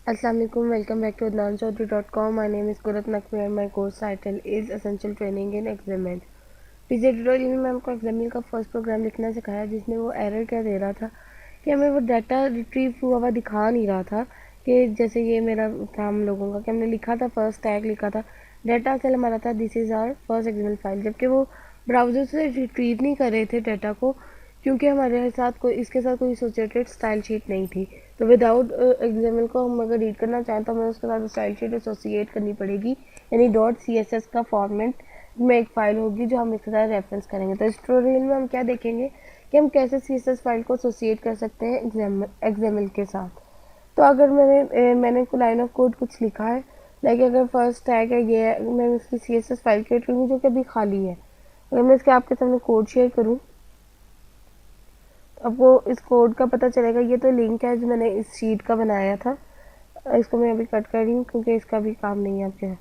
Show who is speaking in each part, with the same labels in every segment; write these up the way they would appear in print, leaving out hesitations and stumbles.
Speaker 1: Assalamu alaikum. Welcome back to adnanchaudhary.com. My name is Kurat Naqvi and my course title is Essential Training in XML. पिछले tutorial में मैं आपको XML का first programme लिखना सिखाया जिसमें वो एरर क्या दे रहा था कि हमें वो डाटा रिट्रीव हुआ हुआ दिखा नहीं रहा था कि जैसे ये मेरा था हम लोगों का कि हमने लिखा था फर्स्ट टैग लिखा था डाटा सेल हमारा था this is our first XML file, जबकि वो ब्राउज़र से रिट्रीव नहीं कर रहे थे डाटा को क्योंकि हमारे साथ कोई इसके साथ कोई एसोसिएटेड स्टाइल शीट नहीं थी। तो विदाउट XML को हम अगर रीड करना चाहें तो हमें उसके साथ स्टाइल शीट एसोसिएट करनी पड़ेगी, यानी .css का फॉर्मेट में एक फ़ाइल होगी जो हम इसके साथ रेफरेंस करेंगे। तो इस ट्यूटोरियल में हम क्या देखेंगे कि हम कैसे CSS फाइल को एसोसिएट कर सकते हैं XML के साथ। तो अगर मैंने लाइन ऑफ कोड कुछ लिखा है, लाइक अगर फर्स्ट टैग है ये है, मैं इसकी CSS फाइल क्रिएट करूँगी जो कि अभी खाली है। अगर मैं इसके आपके सामने कोड शेयर करूँ आपको इस कोड का पता चलेगा। ये तो लिंक है जो मैंने इस शीट का बनाया था, इसको मैं अभी कट कर रही हूँ क्योंकि इसका भी काम नहीं है आपके।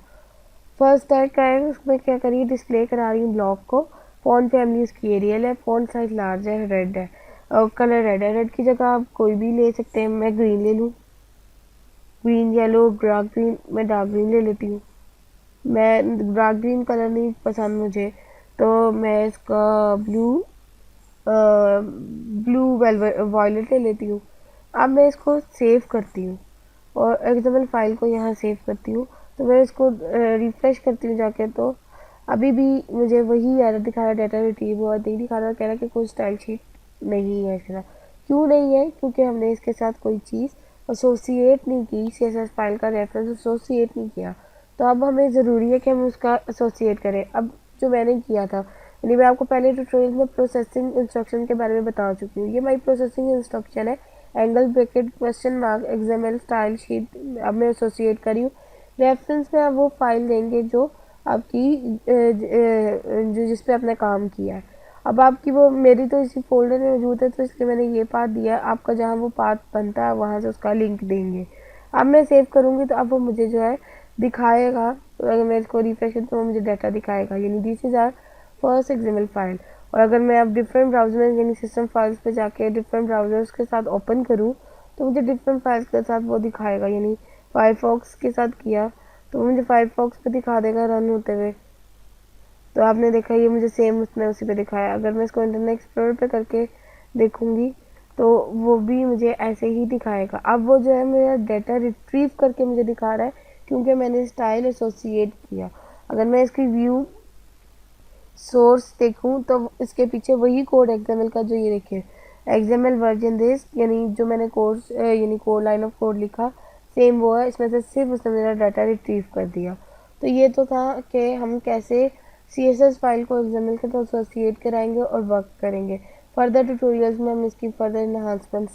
Speaker 1: फर्स्ट टैग का है, उसमें क्या करिए डिस्प्ले करा रही हूँ ब्लॉक को। फॉन्ट फैमिली उसकी एरियल है, फॉन्ट साइज लार्ज है, रेड है और कलर रेड है। रेड की जगह आप कोई भी ले सकते हैं, मैं ग्रीन ले लूँ, ग्रीन येलो डार्क ग्रीन, मैं डार्क ग्रीन ले लेती हूँ। मैं डार्क ग्रीन कलर नहीं पसंद मुझे तो मैं इसका ब्लू वॉयलेट ले लेती हूँ। अब मैं इसको सेव करती हूँ और एक्सएमएल फाइल को यहाँ सेव करती हूँ। तो मैं इसको रिफ्रेश करती हूँ जाके, तो अभी भी मुझे वही एरर दिखा रहा है, डाटा रिट्रीव हुआ नहीं दिखा रहा, कह रहा है कि कोई स्टाइल शीट नहीं है इसके साथ। क्यों नहीं है? क्योंकि हमने इसके साथ कोई चीज़ एसोसिएट नहीं की, CSS फाइल का रेफरेंस एसोसिएट नहीं किया। तो अब हमें ज़रूरी है कि हम उसका एसोसिएट करें। अब जो मैंने किया था, यानी मैं आपको पहले ट्यूटोरियल में प्रोसेसिंग इंस्ट्रक्शन के बारे में बता चुकी हूँ। ये माई प्रोसेसिंग इंस्ट्रक्शन है, angle bracket question mark XML style sheet अब मैं एसोसिएट करी हूँ। रेफरेंस में आप वो फाइल देंगे जो आपकी जो जिस पे आपने काम किया है। अब आपकी वो मेरी तो इसी फोल्डर में मौजूद है तो इसलिए मैंने ये पाथ दिया है। आपका जहाँ वो पाथ बनता है वहाँ से उसका लिंक देंगे। अब मैं सेव करूँगी तो अब वो मुझे जो है दिखाएगा। अगर मैं इसको रिफ्रेश करूँ तो वो मुझे डाटा दिखाएगा, यानी this is our first XML file. और अगर मैं अब डिफरेंट ब्राउजर में यानी सिस्टम फाइल्स पे जाके डिफरेंट ब्राउजर्स के साथ ओपन करूँ तो मुझे डिफरेंट फाइल्स के साथ वो दिखाएगा, यानी फायरफॉक्स के साथ किया तो मुझे फायरफॉक्स पे दिखा देगा रन होते हुए। तो आपने देखा ये मुझे सेम उसने उसी पे दिखाया। अगर मैं इसको इंटरनेट एक्सप्लोरर पे करके देखूंगी तो वो भी मुझे ऐसे ही दिखाएगा। अब वो जो है मेरा डाटा रिट्रीव करके मुझे दिखा रहा है क्योंकि मैंने स्टाइल एसोसिएट किया। अगर मैं इसकी व्यू सोर्स देखूं तो इसके पीछे वही कोड XML का जो ये देखिए XML वर्जन दिस, यानी जो मैंने कोर्स यानी कोड लाइन ऑफ कोड लिखा सेम वो है। इसमें से सिर्फ उसने मेरा डाटा रिट्रीव कर दिया। तो ये तो था कि हम कैसे CSS फाइल को XML के साथ एसोसिएट कराएंगे और वर्क करेंगे। फर्दर ट्यूटोरियल्स में हम इसकी फर्दर इन्हांसमेंट्स